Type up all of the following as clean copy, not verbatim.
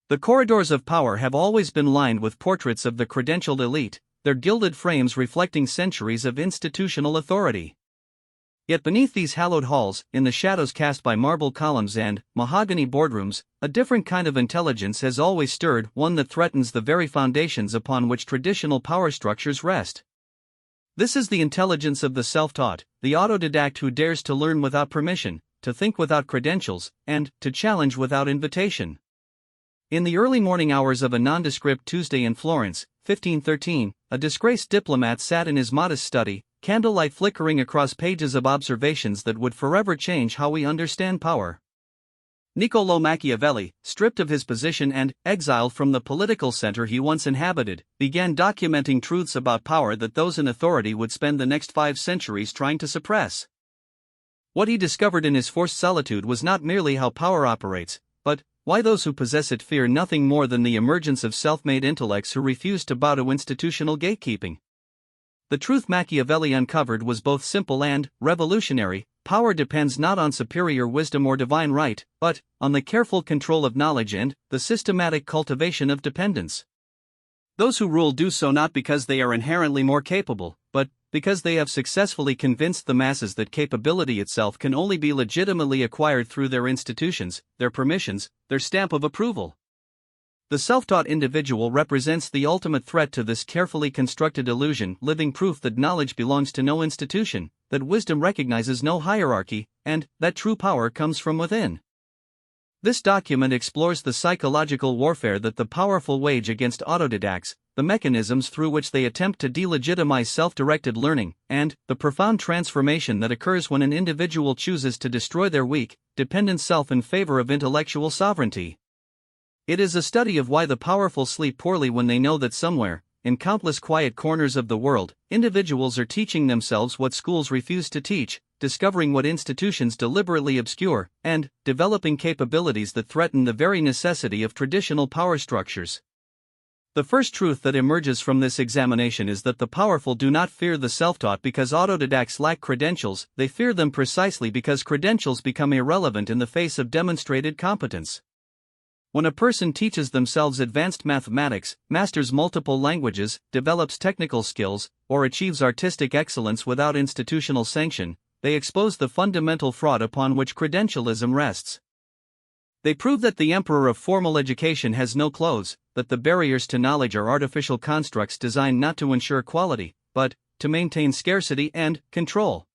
The corridors of power have always been lined with portraits of the credentialed elite, their gilded frames reflecting centuries of institutional authority. Yet beneath these hallowed halls, in the shadows cast by marble columns and mahogany boardrooms, a different kind of intelligence has always stirred, one that threatens the very foundations upon which traditional power structures rest. This is the intelligence of the self-taught, the autodidact who dares to learn without permission, to think without credentials, and to challenge without invitation. In the early morning hours of a nondescript Tuesday in Florence, 1513, a disgraced diplomat sat in his modest study, candlelight flickering across pages of observations that would forever change how we understand power. Niccolò Machiavelli, stripped of his position and exiled from the political center he once inhabited, began documenting truths about power that those in authority would spend the next 5 centuries trying to suppress. What he discovered in his forced solitude was not merely how power operates, but why those who possess it fear nothing more than the emergence of self-made intellects who refuse to bow to institutional gatekeeping. The truth Machiavelli uncovered was both simple and revolutionary. Power depends not on superior wisdom or divine right, but on the careful control of knowledge and the systematic cultivation of dependence. Those who rule do so not because they are inherently more capable, but because they have successfully convinced the masses that capability itself can only be legitimately acquired through their institutions, their permissions, their stamp of approval. The self-taught individual represents the ultimate threat to this carefully constructed illusion, living proof that knowledge belongs to no institution, that wisdom recognizes no hierarchy, and that true power comes from within. This document explores the psychological warfare that the powerful wage against autodidacts, the mechanisms through which they attempt to delegitimize self-directed learning, and the profound transformation that occurs when an individual chooses to destroy their weak, dependent self in favor of intellectual sovereignty. It is a study of why the powerful sleep poorly when they know that somewhere, in countless quiet corners of the world, individuals are teaching themselves what schools refuse to teach, discovering what institutions deliberately obscure, and developing capabilities that threaten the very necessity of traditional power structures. The first truth that emerges from this examination is that the powerful do not fear the self-taught because autodidacts lack credentials, they fear them precisely because credentials become irrelevant in the face of demonstrated competence. When a person teaches themselves advanced mathematics, masters multiple languages, develops technical skills, or achieves artistic excellence without institutional sanction, they expose the fundamental fraud upon which credentialism rests. They prove that the emperor of formal education has no clothes, that the barriers to knowledge are artificial constructs designed not to ensure quality, but to maintain scarcity and control.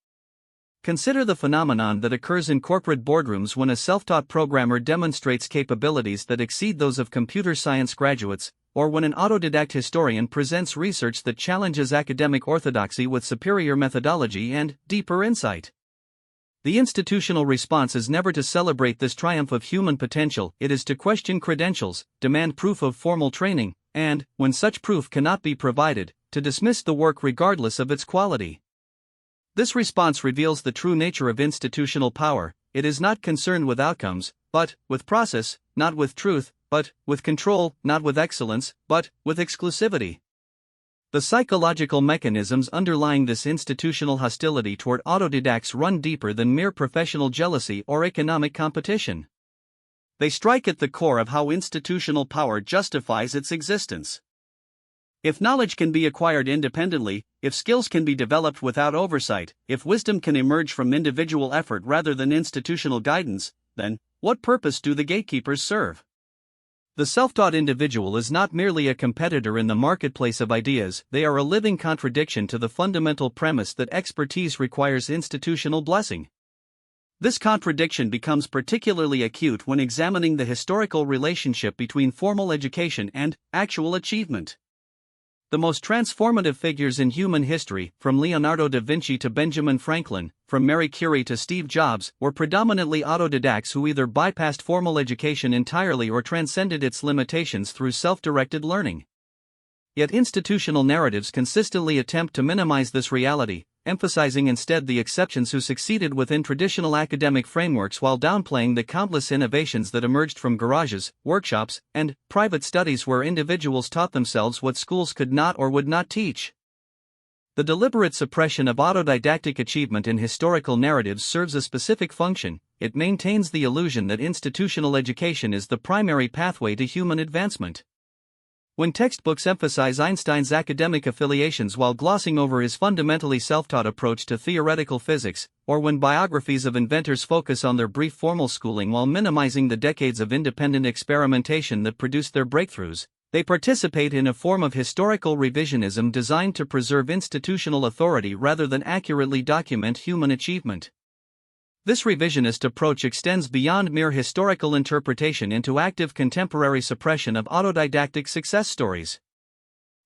Consider the phenomenon that occurs in corporate boardrooms when a self-taught programmer demonstrates capabilities that exceed those of computer science graduates, or when an autodidact historian presents research that challenges academic orthodoxy with superior methodology and deeper insight. The institutional response is never to celebrate this triumph of human potential, it is to question credentials, demand proof of formal training, and, when such proof cannot be provided, to dismiss the work regardless of its quality. This response reveals the true nature of institutional power. It is not concerned with outcomes, but with process, not with truth, but with control, not with excellence, but with exclusivity. The psychological mechanisms underlying this institutional hostility toward autodidacts run deeper than mere professional jealousy or economic competition. They strike at the core of how institutional power justifies its existence. If knowledge can be acquired independently, if skills can be developed without oversight, if wisdom can emerge from individual effort rather than institutional guidance, then what purpose do the gatekeepers serve? The self-taught individual is not merely a competitor in the marketplace of ideas, they are a living contradiction to the fundamental premise that expertise requires institutional blessing. This contradiction becomes particularly acute when examining the historical relationship between formal education and actual achievement. The most transformative figures in human history, from Leonardo da Vinci to Benjamin Franklin, from Marie Curie to Steve Jobs, were predominantly autodidacts who either bypassed formal education entirely or transcended its limitations through self-directed learning. Yet institutional narratives consistently attempt to minimize this reality, emphasizing instead the exceptions who succeeded within traditional academic frameworks while downplaying the countless innovations that emerged from garages, workshops, and private studies where individuals taught themselves what schools could not or would not teach. The deliberate suppression of autodidactic achievement in historical narratives serves a specific function. it maintains the illusion that institutional education is the primary pathway to human advancement. When textbooks emphasize Einstein's academic affiliations while glossing over his fundamentally self-taught approach to theoretical physics, or when biographies of inventors focus on their brief formal schooling while minimizing the decades of independent experimentation that produced their breakthroughs, they participate in a form of historical revisionism designed to preserve institutional authority rather than accurately document human achievement. This revisionist approach extends beyond mere historical interpretation into active contemporary suppression of autodidactic success stories.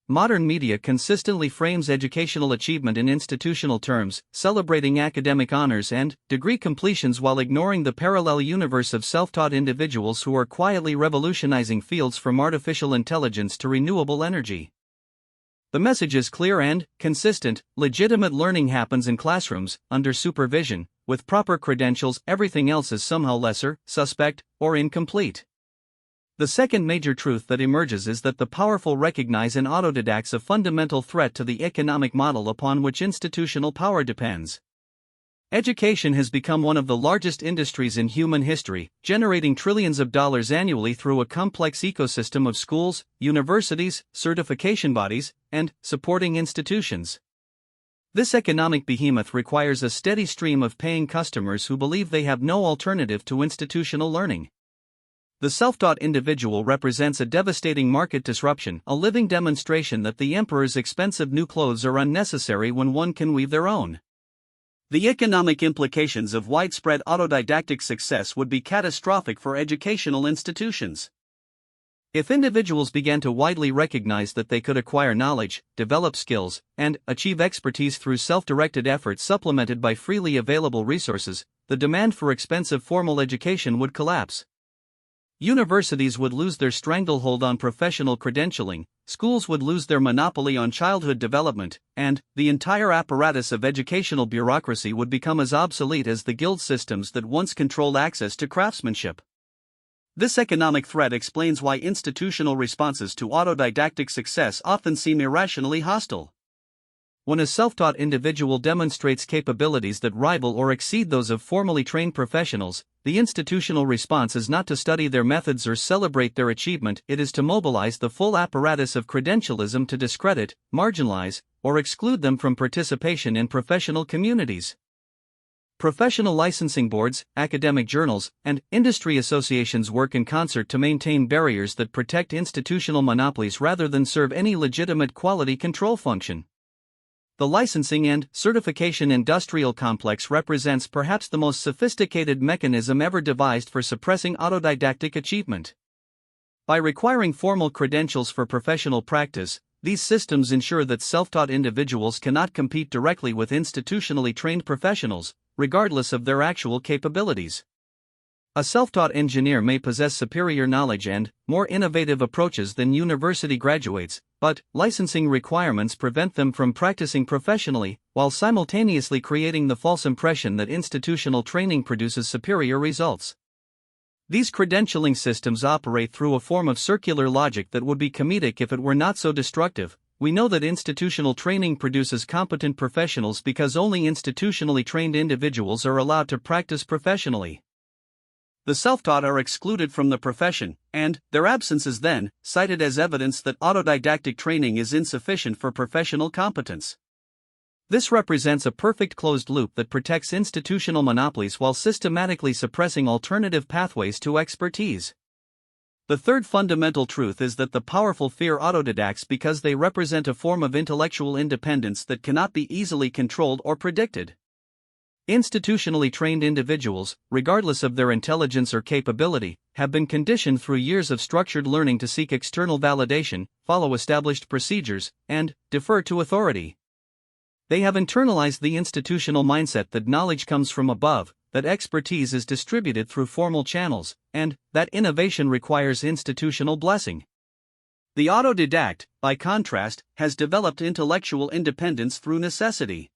Modern media consistently frames educational achievement in institutional terms, celebrating academic honors and degree completions while ignoring the parallel universe of self-taught individuals who are quietly revolutionizing fields from artificial intelligence to renewable energy. The message is clear and consistent: legitimate learning happens in classrooms, under supervision, with proper credentials. Everything else is somehow lesser, suspect, or incomplete. The second major truth that emerges is that the powerful recognize in autodidacts a fundamental threat to the economic model upon which institutional power depends. Education has become one of the largest industries in human history, generating trillions of dollars annually through a complex ecosystem of schools, universities, certification bodies, and supporting institutions. This economic behemoth requires a steady stream of paying customers who believe they have no alternative to institutional learning. The self-taught individual represents a devastating market disruption, a living demonstration that the emperor's expensive new clothes are unnecessary when one can weave their own. The economic implications of widespread autodidactic success would be catastrophic for educational institutions. If individuals began to widely recognize that they could acquire knowledge, develop skills, and achieve expertise through self-directed efforts supplemented by freely available resources, the demand for expensive formal education would collapse. Universities would lose their stranglehold on professional credentialing, schools would lose their monopoly on childhood development, and the entire apparatus of educational bureaucracy would become as obsolete as the guild systems that once controlled access to craftsmanship. This economic threat explains why institutional responses to autodidactic success often seem irrationally hostile. When a self-taught individual demonstrates capabilities that rival or exceed those of formally trained professionals, the institutional response is not to study their methods or celebrate their achievement, it is to mobilize the full apparatus of credentialism to discredit, marginalize, or exclude them from participation in professional communities. Professional licensing boards, academic journals, and industry associations work in concert to maintain barriers that protect institutional monopolies rather than serve any legitimate quality control function. The licensing and certification industrial complex represents perhaps the most sophisticated mechanism ever devised for suppressing autodidactic achievement. By requiring formal credentials for professional practice, these systems ensure that self-taught individuals cannot compete directly with institutionally trained professionals, regardless of their actual capabilities. A self-taught engineer may possess superior knowledge and more innovative approaches than university graduates, but licensing requirements prevent them from practicing professionally, while simultaneously creating the false impression that institutional training produces superior results. These credentialing systems operate through a form of circular logic that would be comedic if it were not so destructive. We know that institutional training produces competent professionals because only institutionally trained individuals are allowed to practice professionally. The self-taught are excluded from the profession, and their absence is then cited as evidence that autodidactic training is insufficient for professional competence. This represents a perfect closed loop that protects institutional monopolies while systematically suppressing alternative pathways to expertise. The third fundamental truth is that the powerful fear autodidacts because they represent a form of intellectual independence that cannot be easily controlled or predicted. Institutionally trained individuals, regardless of their intelligence or capability, have been conditioned through years of structured learning to seek external validation, follow established procedures, and defer to authority. They have internalized the institutional mindset that knowledge comes from above, that expertise is distributed through formal channels, and that innovation requires institutional blessing. The autodidact, by contrast, has developed intellectual independence through necessity.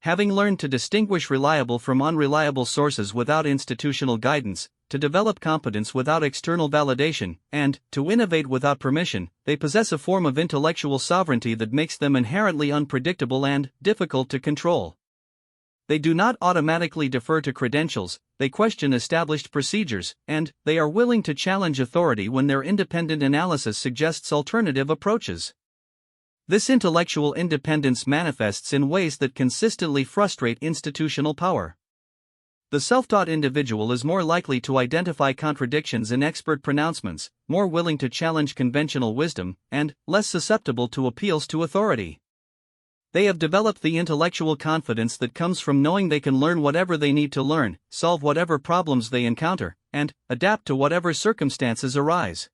Having learned to distinguish reliable from unreliable sources without institutional guidance, to develop competence without external validation, and to innovate without permission, they possess a form of intellectual sovereignty that makes them inherently unpredictable and difficult to control. They do not automatically defer to credentials, they question established procedures, and they are willing to challenge authority when their independent analysis suggests alternative approaches. This intellectual independence manifests in ways that consistently frustrate institutional power. The self-taught individual is more likely to identify contradictions in expert pronouncements, more willing to challenge conventional wisdom, and less susceptible to appeals to authority. They have developed the intellectual confidence that comes from knowing they can learn whatever they need to learn, solve whatever problems they encounter, and adapt to whatever circumstances arise.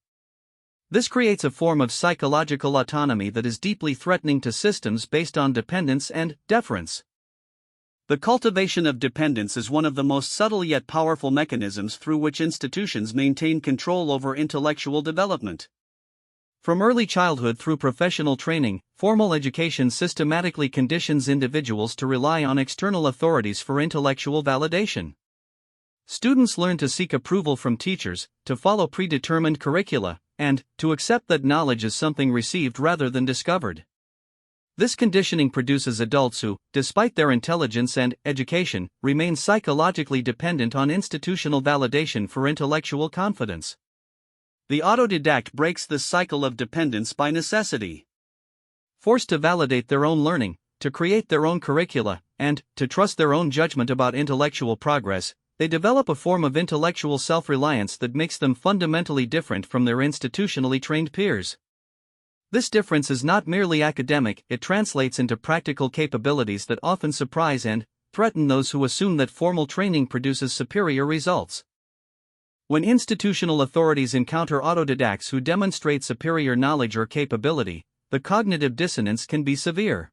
This creates a form of psychological autonomy that is deeply threatening to systems based on dependence and deference. The cultivation of dependence is one of the most subtle yet powerful mechanisms through which institutions maintain control over intellectual development. From early childhood through professional training, formal education systematically conditions individuals to rely on external authorities for intellectual validation. Students learn to seek approval from teachers, to follow predetermined curricula, and to accept that knowledge is something received rather than discovered. This conditioning produces adults who, despite their intelligence and education, remain psychologically dependent on institutional validation for intellectual confidence. The autodidact breaks this cycle of dependence by necessity. Forced to validate their own learning, to create their own curricula, and to trust their own judgment about intellectual progress, they develop a form of intellectual self-reliance that makes them fundamentally different from their institutionally trained peers. This difference is not merely academic, it translates into practical capabilities that often surprise and threaten those who assume that formal training produces superior results. When institutional authorities encounter autodidacts who demonstrate superior knowledge or capability, the cognitive dissonance can be severe.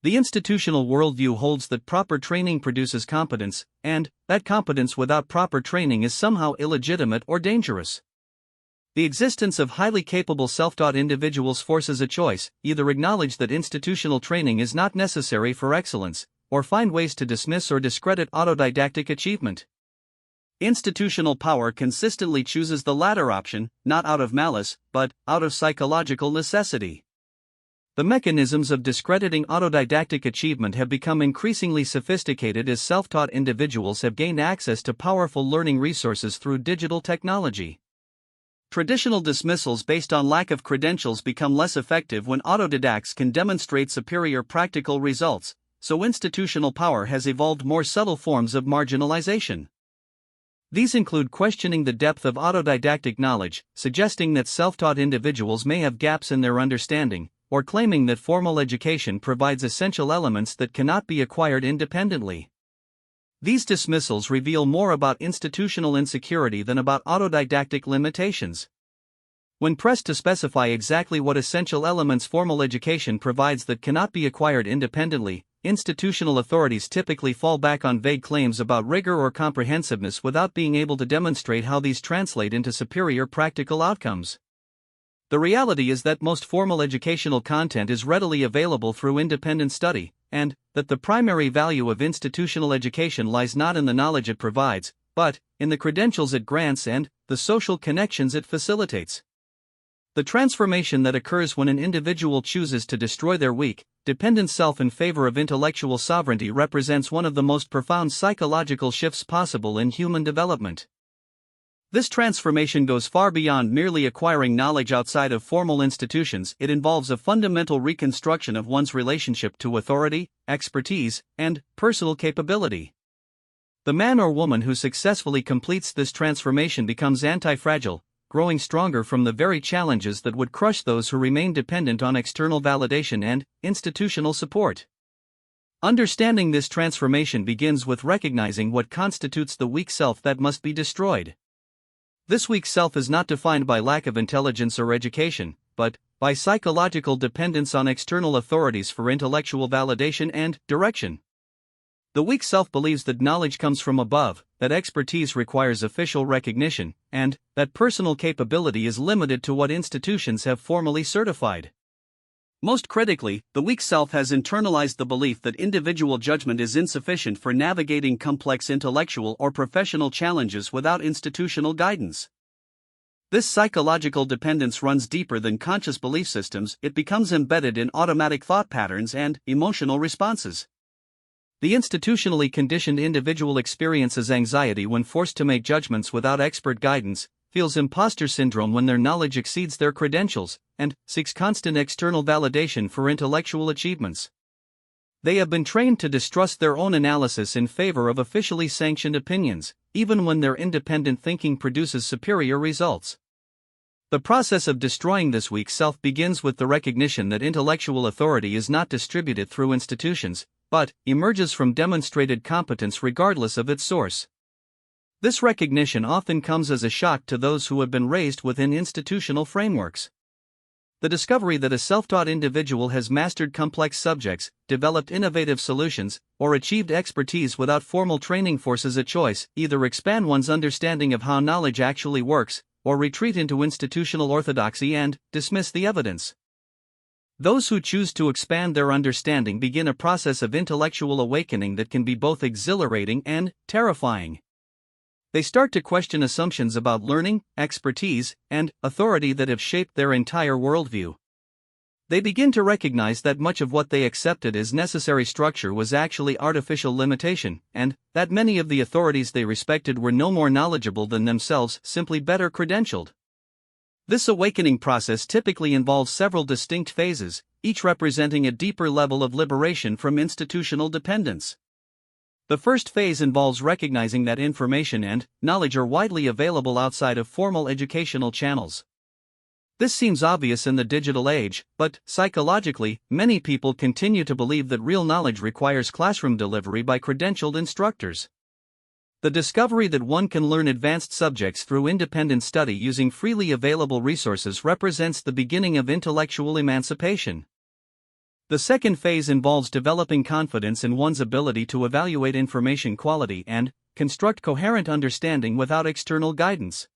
The institutional worldview holds that proper training produces competence, and that competence without proper training is somehow illegitimate or dangerous. The existence of highly capable self-taught individuals forces a choice: either acknowledge that institutional training is not necessary for excellence, or find ways to dismiss or discredit autodidactic achievement. Institutional power consistently chooses the latter option, not out of malice, but out of psychological necessity. The mechanisms of discrediting autodidactic achievement have become increasingly sophisticated as self-taught individuals have gained access to powerful learning resources through digital technology. Traditional dismissals based on lack of credentials become less effective when autodidacts can demonstrate superior practical results, so institutional power has evolved more subtle forms of marginalization. These include questioning the depth of autodidactic knowledge, suggesting that self-taught individuals may have gaps in their understanding, or claiming that formal education provides essential elements that cannot be acquired independently. These dismissals reveal more about institutional insecurity than about autodidactic limitations. When pressed to specify exactly what essential elements formal education provides that cannot be acquired independently, institutional authorities typically fall back on vague claims about rigor or comprehensiveness without being able to demonstrate how these translate into superior practical outcomes. The reality is that most formal educational content is readily available through independent study, and that the primary value of institutional education lies not in the knowledge it provides, but in the credentials it grants and the social connections it facilitates. The transformation that occurs when an individual chooses to destroy their weak, dependent self in favor of intellectual sovereignty represents one of the most profound psychological shifts possible in human development. This transformation goes far beyond merely acquiring knowledge outside of formal institutions. It involves a fundamental reconstruction of one's relationship to authority, expertise, and personal capability. The man or woman who successfully completes this transformation becomes anti-fragile, growing stronger from the very challenges that would crush those who remain dependent on external validation and institutional support. Understanding this transformation begins with recognizing what constitutes the weak self that must be destroyed. This weak self is not defined by lack of intelligence or education, but by psychological dependence on external authorities for intellectual validation and direction. The weak self believes that knowledge comes from above, that expertise requires official recognition, and that personal capability is limited to what institutions have formally certified. Most critically, the weak self has internalized the belief that individual judgment is insufficient for navigating complex intellectual or professional challenges without institutional guidance. This psychological dependence runs deeper than conscious belief systems. It becomes embedded in automatic thought patterns and emotional responses. The institutionally conditioned individual experiences anxiety when forced to make judgments without expert guidance, feels imposter syndrome when their knowledge exceeds their credentials, and seeks constant external validation for intellectual achievements. They have been trained to distrust their own analysis in favor of officially sanctioned opinions, even when their independent thinking produces superior results. The process of destroying this weak self begins with the recognition that intellectual authority is not distributed through institutions, but emerges from demonstrated competence regardless of its source. This recognition often comes as a shock to those who have been raised within institutional frameworks. The discovery that a self-taught individual has mastered complex subjects, developed innovative solutions, or achieved expertise without formal training forces a choice: either expand one's understanding of how knowledge actually works, or retreat into institutional orthodoxy and dismiss the evidence. Those who choose to expand their understanding begin a process of intellectual awakening that can be both exhilarating and terrifying. They start to question assumptions about learning, expertise, and authority that have shaped their entire worldview. They begin to recognize that much of what they accepted as necessary structure was actually artificial limitation, and that many of the authorities they respected were no more knowledgeable than themselves, simply better credentialed. This awakening process typically involves several distinct phases, each representing a deeper level of liberation from institutional dependence. The first phase involves recognizing that information and knowledge are widely available outside of formal educational channels. This seems obvious in the digital age, but psychologically, many people continue to believe that real knowledge requires classroom delivery by credentialed instructors. The discovery that one can learn advanced subjects through independent study using freely available resources represents the beginning of intellectual emancipation. The second phase involves developing confidence in one's ability to evaluate information quality and construct coherent understanding without external guidance.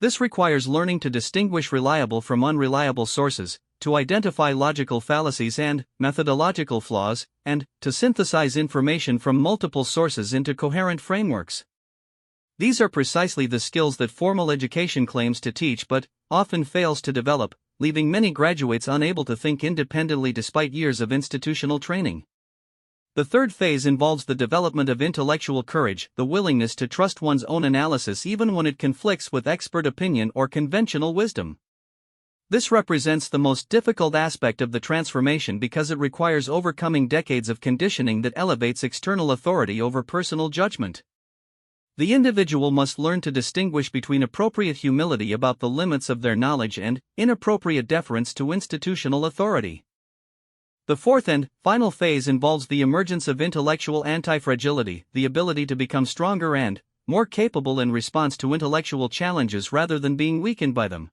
This requires learning to distinguish reliable from unreliable sources, to identify logical fallacies and methodological flaws, and to synthesize information from multiple sources into coherent frameworks. These are precisely the skills that formal education claims to teach but often fails to develop, leaving many graduates unable to think independently despite years of institutional training. The third phase involves the development of intellectual courage, the willingness to trust one's own analysis even when it conflicts with expert opinion or conventional wisdom. This represents the most difficult aspect of the transformation because it requires overcoming decades of conditioning that elevates external authority over personal judgment. The individual must learn to distinguish between appropriate humility about the limits of their knowledge and inappropriate deference to institutional authority. The fourth and final phase involves the emergence of intellectual anti-fragility, the ability to become stronger and more capable in response to intellectual challenges rather than being weakened by them.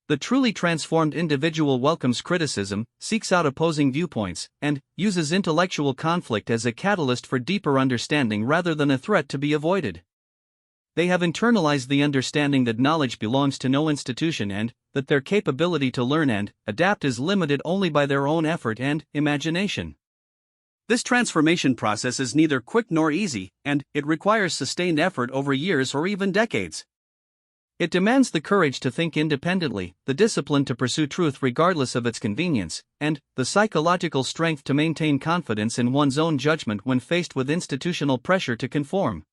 The truly transformed individual welcomes criticism, seeks out opposing viewpoints, and uses intellectual conflict as a catalyst for deeper understanding rather than a threat to be avoided. They have internalized the understanding that knowledge belongs to no institution and that their capability to learn and adapt is limited only by their own effort and imagination. This transformation process is neither quick nor easy, and it requires sustained effort over years or even decades. It demands the courage to think independently, the discipline to pursue truth regardless of its convenience, and the psychological strength to maintain confidence in one's own judgment when faced with institutional pressure to conform.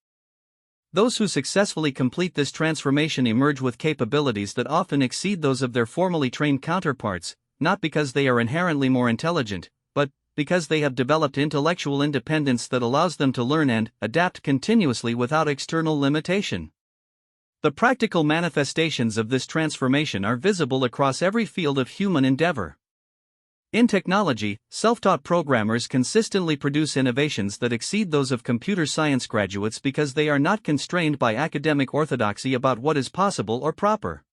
Those who successfully complete this transformation emerge with capabilities that often exceed those of their formally trained counterparts, not because they are inherently more intelligent, but because they have developed intellectual independence that allows them to learn and adapt continuously without external limitation. The practical manifestations of this transformation are visible across every field of human endeavor. In technology, self-taught programmers consistently produce innovations that exceed those of computer science graduates because they are not constrained by academic orthodoxy about what is possible or proper.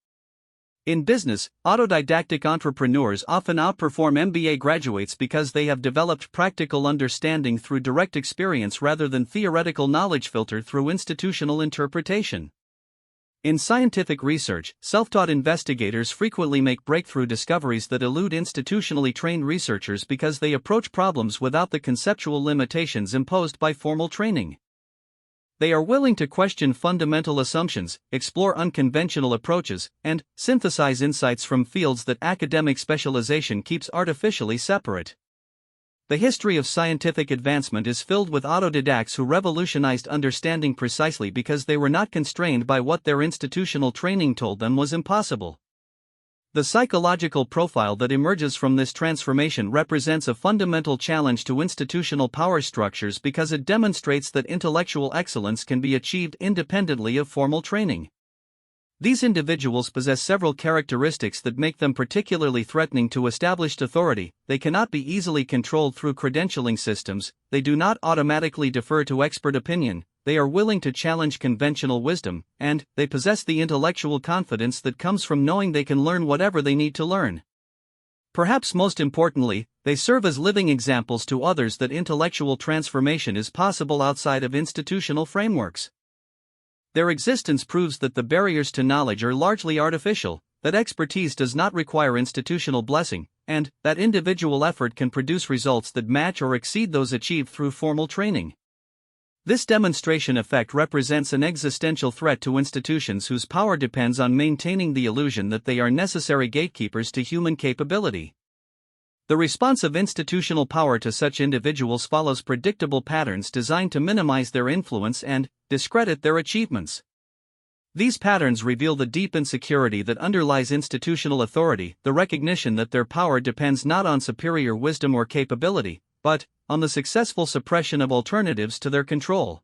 In business, autodidactic entrepreneurs often outperform MBA graduates because they have developed practical understanding through direct experience rather than theoretical knowledge filtered through institutional interpretation. In scientific research, self-taught investigators frequently make breakthrough discoveries that elude institutionally trained researchers because they approach problems without the conceptual limitations imposed by formal training. They are willing to question fundamental assumptions, explore unconventional approaches, and synthesize insights from fields that academic specialization keeps artificially separate. The history of scientific advancement is filled with autodidacts who revolutionized understanding precisely because they were not constrained by what their institutional training told them was impossible. The psychological profile that emerges from this transformation represents a fundamental challenge to institutional power structures because it demonstrates that intellectual excellence can be achieved independently of formal training. These individuals possess several characteristics that make them particularly threatening to established authority. They cannot be easily controlled through credentialing systems, they do not automatically defer to expert opinion, they are willing to challenge conventional wisdom, and they possess the intellectual confidence that comes from knowing they can learn whatever they need to learn. Perhaps most importantly, they serve as living examples to others that intellectual transformation is possible outside of institutional frameworks. Their existence proves that the barriers to knowledge are largely artificial, that expertise does not require institutional blessing, and that individual effort can produce results that match or exceed those achieved through formal training. This demonstration effect represents an existential threat to institutions whose power depends on maintaining the illusion that they are necessary gatekeepers to human capability. The response of institutional power to such individuals follows predictable patterns designed to minimize their influence and discredit their achievements. These patterns reveal the deep insecurity that underlies institutional authority, the recognition that their power depends not on superior wisdom or capability, but on the successful suppression of alternatives to their control.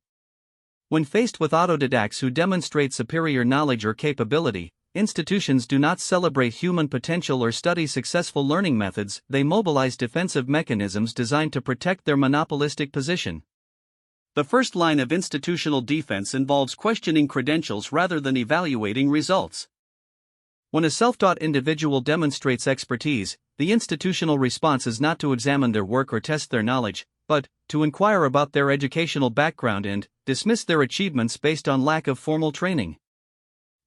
When faced with autodidacts who demonstrate superior knowledge or capability, institutions do not celebrate human potential or study successful learning methods, they mobilize defensive mechanisms designed to protect their monopolistic position. The first line of institutional defense involves questioning credentials rather than evaluating results. When a self-taught individual demonstrates expertise, the institutional response is not to examine their work or test their knowledge, but to inquire about their educational background and dismiss their achievements based on lack of formal training.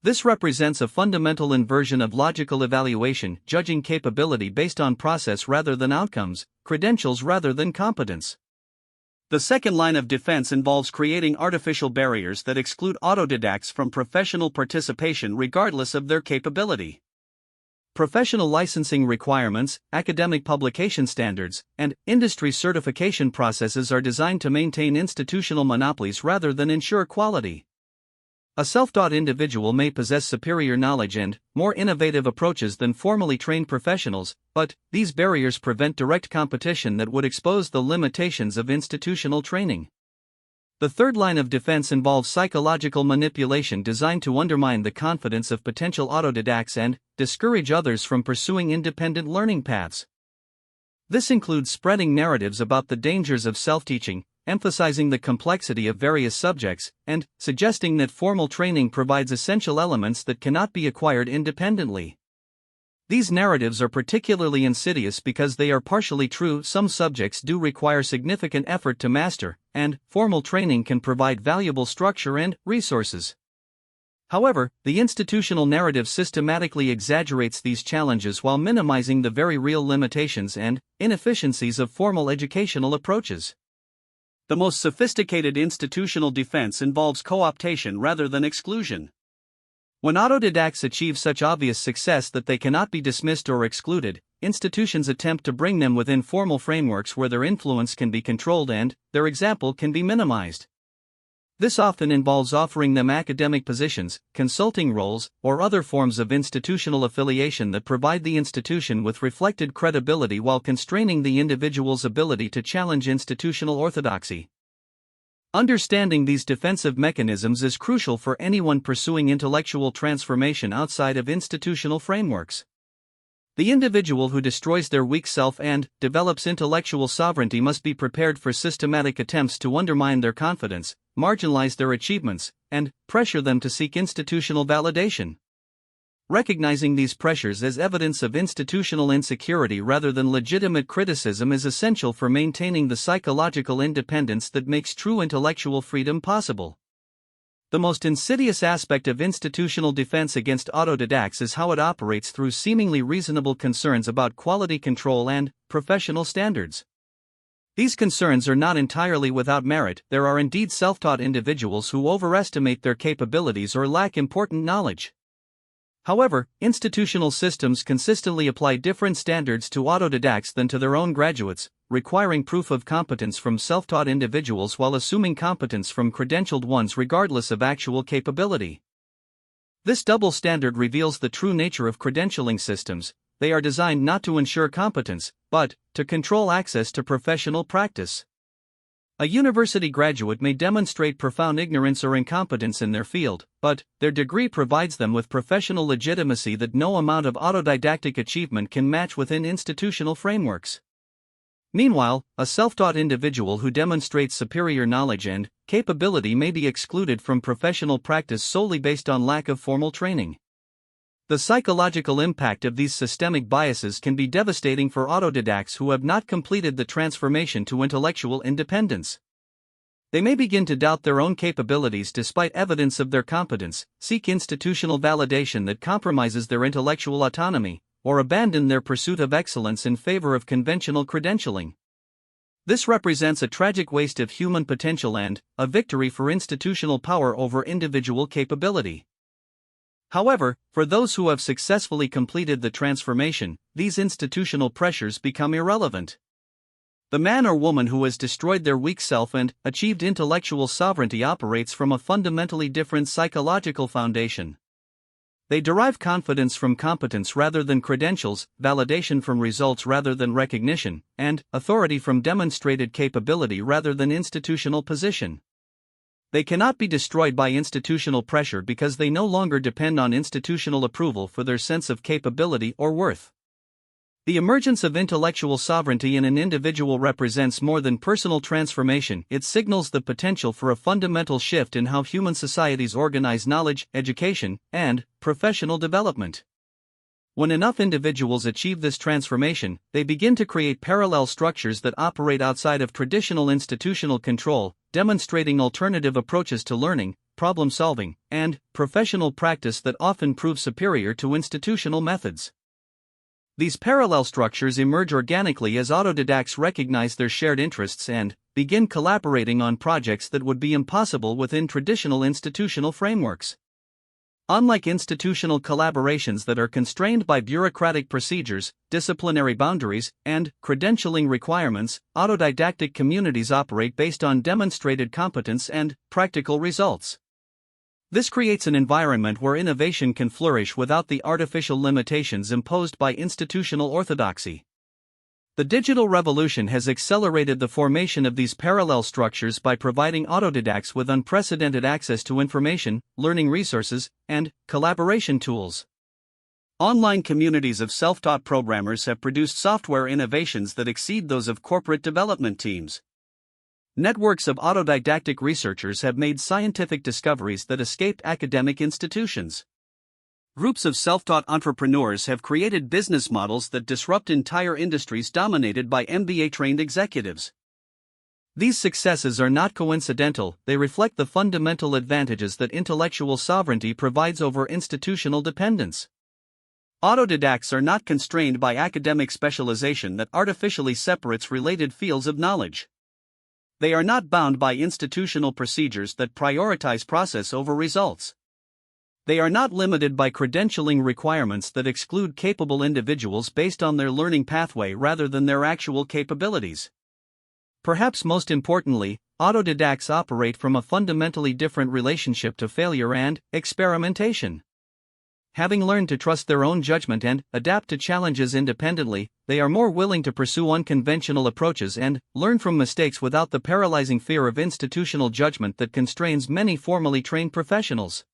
This represents a fundamental inversion of logical evaluation, judging capability based on process rather than outcomes, credentials rather than competence. The second line of defense involves creating artificial barriers that exclude autodidacts from professional participation regardless of their capability. Professional licensing requirements, academic publication standards, and industry certification processes are designed to maintain institutional monopolies rather than ensure quality. A self-taught individual may possess superior knowledge and more innovative approaches than formally trained professionals, but these barriers prevent direct competition that would expose the limitations of institutional training. The third line of defense involves psychological manipulation designed to undermine the confidence of potential autodidacts and discourage others from pursuing independent learning paths. This includes spreading narratives about the dangers of self-teaching, emphasizing the complexity of various subjects, and suggesting that formal training provides essential elements that cannot be acquired independently. These narratives are particularly insidious because they are partially true. Some subjects do require significant effort to master, and formal training can provide valuable structure and resources. However, the institutional narrative systematically exaggerates these challenges while minimizing the very real limitations and inefficiencies of formal educational approaches. The most sophisticated institutional defense involves co-optation rather than exclusion. When autodidacts achieve such obvious success that they cannot be dismissed or excluded, institutions attempt to bring them within formal frameworks where their influence can be controlled and their example can be minimized. This often involves offering them academic positions, consulting roles, or other forms of institutional affiliation that provide the institution with reflected credibility while constraining the individual's ability to challenge institutional orthodoxy. Understanding these defensive mechanisms is crucial for anyone pursuing intellectual transformation outside of institutional frameworks. The individual who destroys their weak self and develops intellectual sovereignty must be prepared for systematic attempts to undermine their confidence, marginalize their achievements, and pressure them to seek institutional validation. Recognizing these pressures as evidence of institutional insecurity rather than legitimate criticism is essential for maintaining the psychological independence that makes true intellectual freedom possible. The most insidious aspect of institutional defense against autodidacts is how it operates through seemingly reasonable concerns about quality control and professional standards. These concerns are not entirely without merit. There are indeed self-taught individuals who overestimate their capabilities or lack important knowledge. However, institutional systems consistently apply different standards to autodidacts than to their own graduates, requiring proof of competence from self-taught individuals while assuming competence from credentialed ones regardless of actual capability. This double standard reveals the true nature of credentialing systems. They are designed not to ensure competence, but to control access to professional practice. A university graduate may demonstrate profound ignorance or incompetence in their field, but their degree provides them with professional legitimacy that no amount of autodidactic achievement can match within institutional frameworks. Meanwhile, a self-taught individual who demonstrates superior knowledge and capability may be excluded from professional practice solely based on lack of formal training. The psychological impact of these systemic biases can be devastating for autodidacts who have not completed the transformation to intellectual independence. They may begin to doubt their own capabilities despite evidence of their competence, seek institutional validation that compromises their intellectual autonomy, or abandon their pursuit of excellence in favor of conventional credentialing. This represents a tragic waste of human potential and a victory for institutional power over individual capability. However, for those who have successfully completed the transformation, these institutional pressures become irrelevant. The man or woman who has destroyed their weak self and achieved intellectual sovereignty operates from a fundamentally different psychological foundation. They derive confidence from competence rather than credentials, validation from results rather than recognition, and authority from demonstrated capability rather than institutional position. They cannot be destroyed by institutional pressure because they no longer depend on institutional approval for their sense of capability or worth. The emergence of intellectual sovereignty in an individual represents more than personal transformation, it signals the potential for a fundamental shift in how human societies organize knowledge, education, and professional development. When enough individuals achieve this transformation, they begin to create parallel structures that operate outside of traditional institutional control, demonstrating alternative approaches to learning, problem solving, and professional practice that often prove superior to institutional methods. These parallel structures emerge organically as autodidacts recognize their shared interests and begin collaborating on projects that would be impossible within traditional institutional frameworks. Unlike institutional collaborations that are constrained by bureaucratic procedures, disciplinary boundaries, and credentialing requirements, autodidactic communities operate based on demonstrated competence and practical results. This creates an environment where innovation can flourish without the artificial limitations imposed by institutional orthodoxy. The digital revolution has accelerated the formation of these parallel structures by providing autodidacts with unprecedented access to information, learning resources, and collaboration tools. Online communities of self-taught programmers have produced software innovations that exceed those of corporate development teams. Networks of autodidactic researchers have made scientific discoveries that escaped academic institutions. Groups of self-taught entrepreneurs have created business models that disrupt entire industries dominated by MBA-trained executives. These successes are not coincidental, they reflect the fundamental advantages that intellectual sovereignty provides over institutional dependence. Autodidacts are not constrained by academic specialization that artificially separates related fields of knowledge. They are not bound by institutional procedures that prioritize process over results. They are not limited by credentialing requirements that exclude capable individuals based on their learning pathway rather than their actual capabilities. Perhaps most importantly, autodidacts operate from a fundamentally different relationship to failure and experimentation. Having learned to trust their own judgment and adapt to challenges independently, they are more willing to pursue unconventional approaches and learn from mistakes without the paralyzing fear of institutional judgment that constrains many formally trained professionals.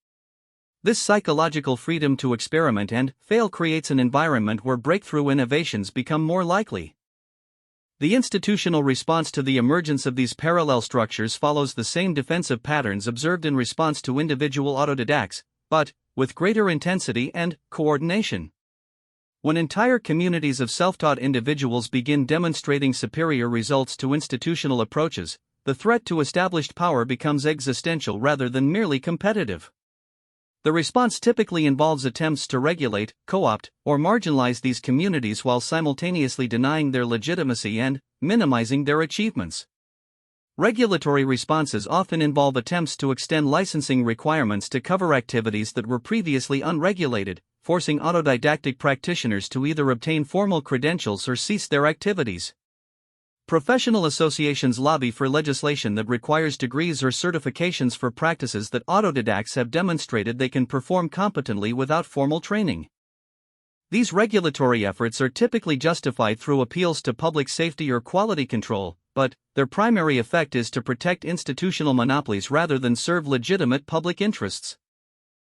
This psychological freedom to experiment and fail creates an environment where breakthrough innovations become more likely. The institutional response to the emergence of these parallel structures follows the same defensive patterns observed in response to individual autodidacts, but with greater intensity and coordination. When entire communities of self-taught individuals begin demonstrating superior results to institutional approaches, the threat to established power becomes existential rather than merely competitive. The response typically involves attempts to regulate, co-opt, or marginalize these communities while simultaneously denying their legitimacy and minimizing their achievements. Regulatory responses often involve attempts to extend licensing requirements to cover activities that were previously unregulated, forcing autodidactic practitioners to either obtain formal credentials or cease their activities. Professional associations lobby for legislation that requires degrees or certifications for practices that autodidacts have demonstrated they can perform competently without formal training. These regulatory efforts are typically justified through appeals to public safety or quality control, but their primary effect is to protect institutional monopolies rather than serve legitimate public interests.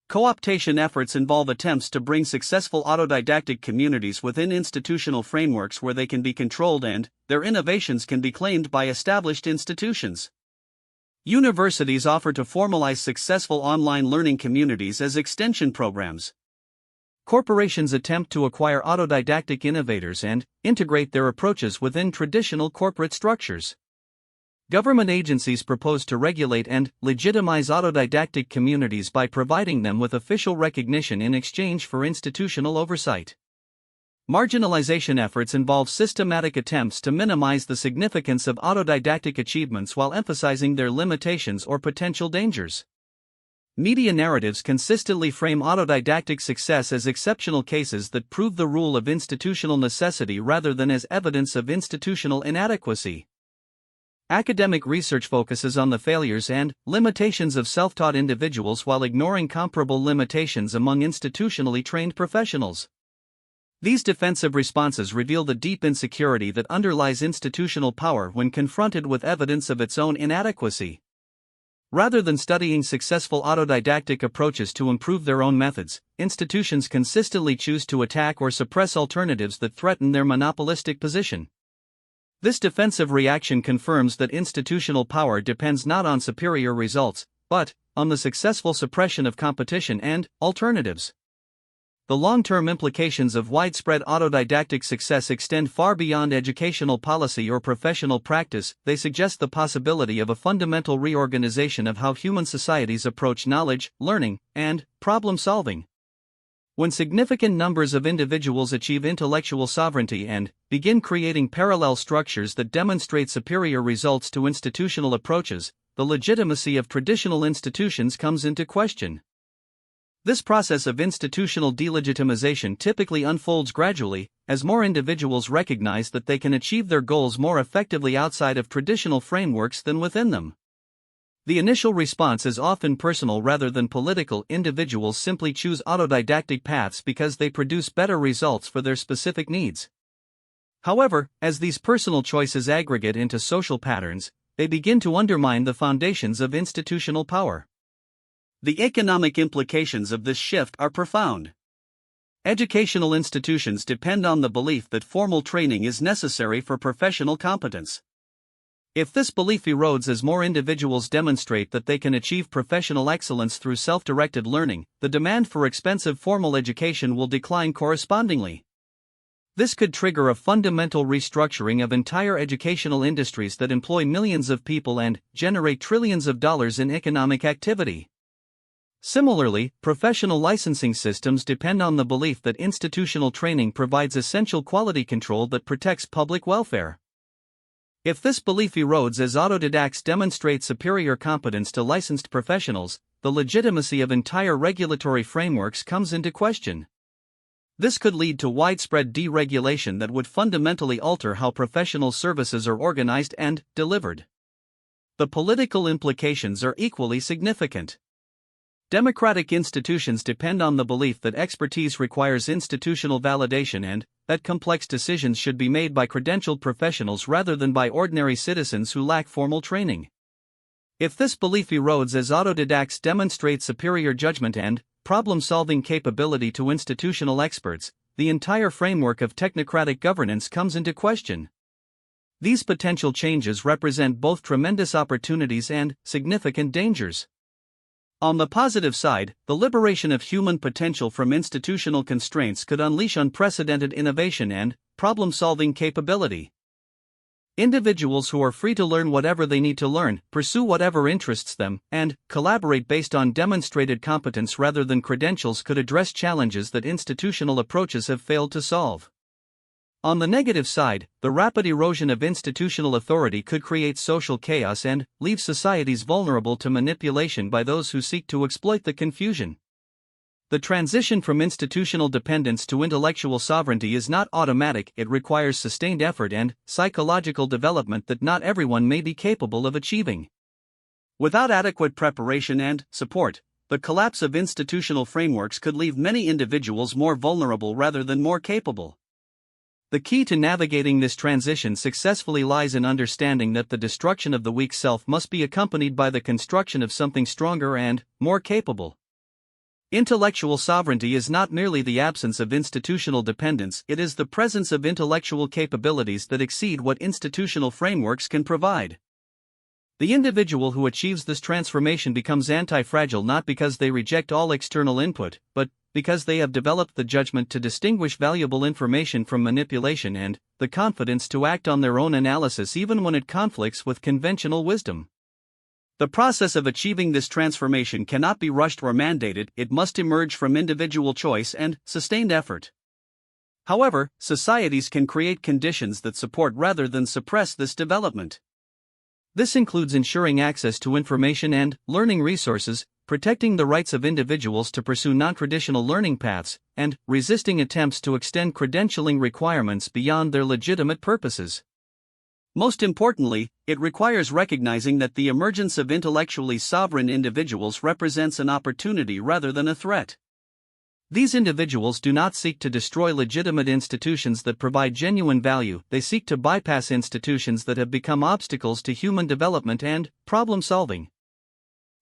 Co-optation efforts involve attempts to bring successful autodidactic communities within institutional frameworks where they can be controlled and their innovations can be claimed by established institutions. Universities offer to formalize successful online learning communities as extension programs. Corporations attempt to acquire autodidactic innovators and integrate their approaches within traditional corporate structures. Government agencies propose to regulate and legitimize autodidactic communities by providing them with official recognition in exchange for institutional oversight. Marginalization efforts involve systematic attempts to minimize the significance of autodidactic achievements while emphasizing their limitations or potential dangers. Media narratives consistently frame autodidactic success as exceptional cases that prove the rule of institutional necessity rather than as evidence of institutional inadequacy. Academic research focuses on the failures and limitations of self-taught individuals while ignoring comparable limitations among institutionally trained professionals. These defensive responses reveal the deep insecurity that underlies institutional power when confronted with evidence of its own inadequacy. Rather than studying successful autodidactic approaches to improve their own methods, institutions consistently choose to attack or suppress alternatives that threaten their monopolistic position. This defensive reaction confirms that institutional power depends not on superior results, but on the successful suppression of competition and alternatives. The long-term implications of widespread autodidactic success extend far beyond educational policy or professional practice. They suggest the possibility of a fundamental reorganization of how human societies approach knowledge, learning, and problem-solving. When significant numbers of individuals achieve intellectual sovereignty and begin creating parallel structures that demonstrate superior results to institutional approaches, the legitimacy of traditional institutions comes into question. This process of institutional delegitimization typically unfolds gradually, as more individuals recognize that they can achieve their goals more effectively outside of traditional frameworks than within them. The initial response is often personal rather than political. Individuals simply choose autodidactic paths because they produce better results for their specific needs. However, as these personal choices aggregate into social patterns, they begin to undermine the foundations of institutional power. The economic implications of this shift are profound. Educational institutions depend on the belief that formal training is necessary for professional competence. If this belief erodes as more individuals demonstrate that they can achieve professional excellence through self-directed learning, the demand for expensive formal education will decline correspondingly. This could trigger a fundamental restructuring of entire educational industries that employ millions of people and generate trillions of dollars in economic activity. Similarly, professional licensing systems depend on the belief that institutional training provides essential quality control that protects public welfare. If this belief erodes as autodidacts demonstrate superior competence to licensed professionals, the legitimacy of entire regulatory frameworks comes into question. This could lead to widespread deregulation that would fundamentally alter how professional services are organized and delivered. The political implications are equally significant. Democratic institutions depend on the belief that expertise requires institutional validation and that complex decisions should be made by credentialed professionals rather than by ordinary citizens who lack formal training. If this belief erodes as autodidacts demonstrate superior judgment and problem-solving capability to institutional experts, the entire framework of technocratic governance comes into question. These potential changes represent both tremendous opportunities and significant dangers. On the positive side, the liberation of human potential from institutional constraints could unleash unprecedented innovation and problem-solving capability. Individuals who are free to learn whatever they need to learn, pursue whatever interests them, and collaborate based on demonstrated competence rather than credentials could address challenges that institutional approaches have failed to solve. On the negative side, the rapid erosion of institutional authority could create social chaos and leave societies vulnerable to manipulation by those who seek to exploit the confusion. The transition from institutional dependence to intellectual sovereignty is not automatic. It requires sustained effort and psychological development that not everyone may be capable of achieving. Without adequate preparation and support, the collapse of institutional frameworks could leave many individuals more vulnerable rather than more capable. The key to navigating this transition successfully lies in understanding that the destruction of the weak self must be accompanied by the construction of something stronger and more capable. Intellectual sovereignty is not merely the absence of institutional dependence, it is the presence of intellectual capabilities that exceed what institutional frameworks can provide. The individual who achieves this transformation becomes anti-fragile not because they reject all external input, but because they have developed the judgment to distinguish valuable information from manipulation and the confidence to act on their own analysis even when it conflicts with conventional wisdom. The process of achieving this transformation cannot be rushed or mandated, it must emerge from individual choice and sustained effort. However, societies can create conditions that support rather than suppress this development. This includes ensuring access to information and learning resources, protecting the rights of individuals to pursue non-traditional learning paths, and resisting attempts to extend credentialing requirements beyond their legitimate purposes. Most importantly, it requires recognizing that the emergence of intellectually sovereign individuals represents an opportunity rather than a threat. These individuals do not seek to destroy legitimate institutions that provide genuine value, they seek to bypass institutions that have become obstacles to human development and problem solving.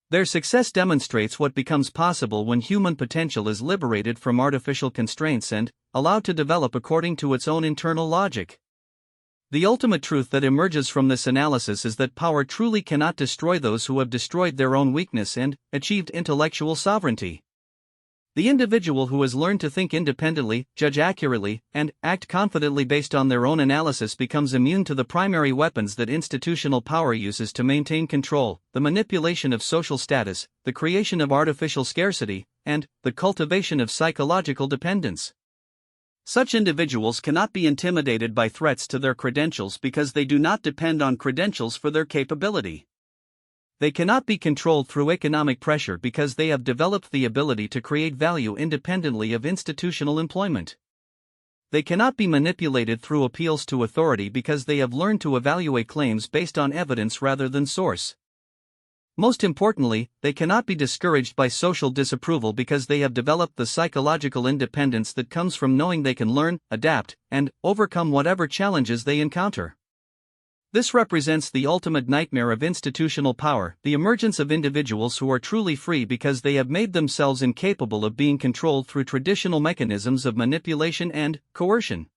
Their success demonstrates what becomes possible when human potential is liberated from artificial constraints and allowed to develop according to its own internal logic. The ultimate truth that emerges from this analysis is that power truly cannot destroy those who have destroyed their own weakness and achieved intellectual sovereignty. The individual who has learned to think independently, judge accurately, and act confidently based on their own analysis becomes immune to the primary weapons that institutional power uses to maintain control: the manipulation of social status, the creation of artificial scarcity, and the cultivation of psychological dependence. Such individuals cannot be intimidated by threats to their credentials because they do not depend on credentials for their capability. They cannot be controlled through economic pressure because they have developed the ability to create value independently of institutional employment. They cannot be manipulated through appeals to authority because they have learned to evaluate claims based on evidence rather than source. Most importantly, they cannot be discouraged by social disapproval because they have developed the psychological independence that comes from knowing they can learn, adapt, and overcome whatever challenges they encounter. This represents the ultimate nightmare of institutional power, the emergence of individuals who are truly free because they have made themselves incapable of being controlled through traditional mechanisms of manipulation and coercion.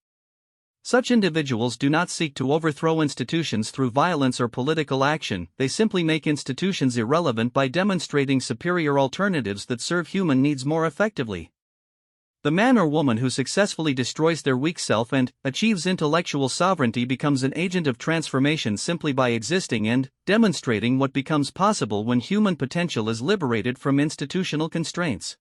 Such individuals do not seek to overthrow institutions through violence or political action, they simply make institutions irrelevant by demonstrating superior alternatives that serve human needs more effectively. The man or woman who successfully destroys their weak self and achieves intellectual sovereignty becomes an agent of transformation simply by existing and demonstrating what becomes possible when human potential is liberated from institutional constraints.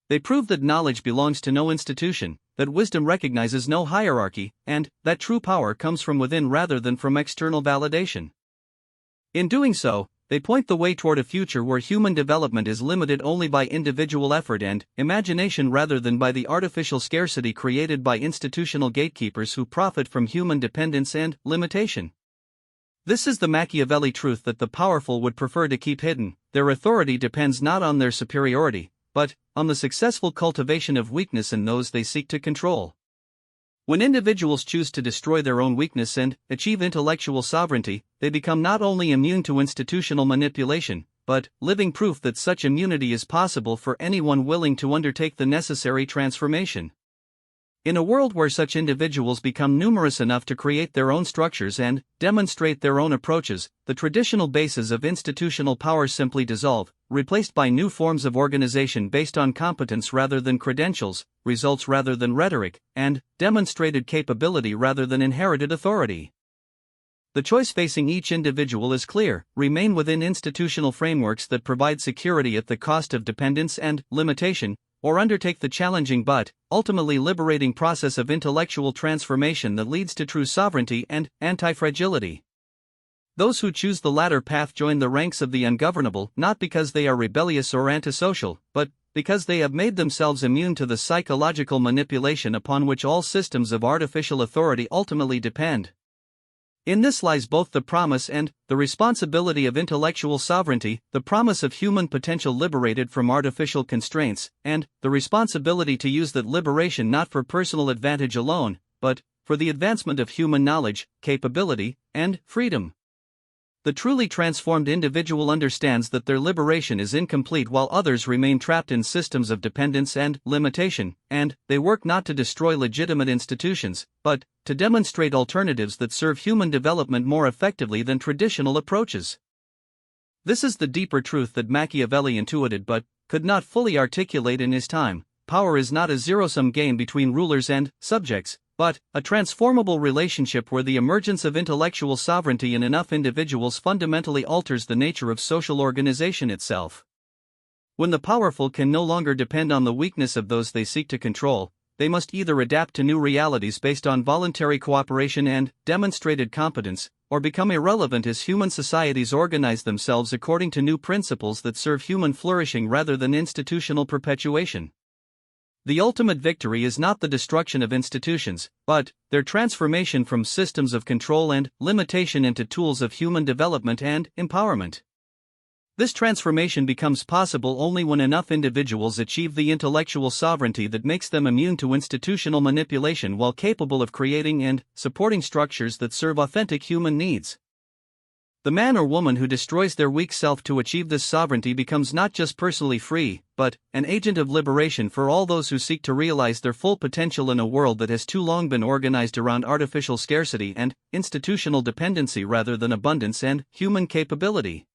They prove that knowledge belongs to no institution, that wisdom recognizes no hierarchy, and that true power comes from within rather than from external validation. In doing so, they point the way toward a future where human development is limited only by individual effort and imagination rather than by the artificial scarcity created by institutional gatekeepers who profit from human dependence and limitation. This is the Machiavelli truth that the powerful would prefer to keep hidden. Their authority depends not on their superiority, but on the successful cultivation of weakness in those they seek to control. When individuals choose to destroy their own weakness and achieve intellectual sovereignty, they become not only immune to institutional manipulation, but living proof that such immunity is possible for anyone willing to undertake the necessary transformation. In a world where such individuals become numerous enough to create their own structures and demonstrate their own approaches, the traditional bases of institutional power simply dissolve, replaced by new forms of organization based on competence rather than credentials, results rather than rhetoric, and demonstrated capability rather than inherited authority. The choice facing each individual is clear: remain within institutional frameworks that provide security at the cost of dependence and limitation, or undertake the challenging but ultimately liberating process of intellectual transformation that leads to true sovereignty and anti-fragility. Those who choose the latter path join the ranks of the ungovernable not because they are rebellious or antisocial, but because they have made themselves immune to the psychological manipulation upon which all systems of artificial authority ultimately depend. In this lies both the promise and the responsibility of intellectual sovereignty, the promise of human potential liberated from artificial constraints, and the responsibility to use that liberation not for personal advantage alone, but for the advancement of human knowledge, capability, and freedom. The truly transformed individual understands that their liberation is incomplete while others remain trapped in systems of dependence and limitation, and they work not to destroy legitimate institutions, but to demonstrate alternatives that serve human development more effectively than traditional approaches. This is the deeper truth that Machiavelli intuited but could not fully articulate in his time. Power is not a zero-sum game between rulers and subjects, but a transformable relationship where the emergence of intellectual sovereignty in enough individuals fundamentally alters the nature of social organization itself. When the powerful can no longer depend on the weakness of those they seek to control, they must either adapt to new realities based on voluntary cooperation and demonstrated competence, or become irrelevant as human societies organize themselves according to new principles that serve human flourishing rather than institutional perpetuation. The ultimate victory is not the destruction of institutions, but their transformation from systems of control and limitation into tools of human development and empowerment. This transformation becomes possible only when enough individuals achieve the intellectual sovereignty that makes them immune to institutional manipulation while capable of creating and supporting structures that serve authentic human needs. The man or woman who destroys their weak self to achieve this sovereignty becomes not just personally free, but an agent of liberation for all those who seek to realize their full potential in a world that has too long been organized around artificial scarcity and institutional dependency rather than abundance and human capability.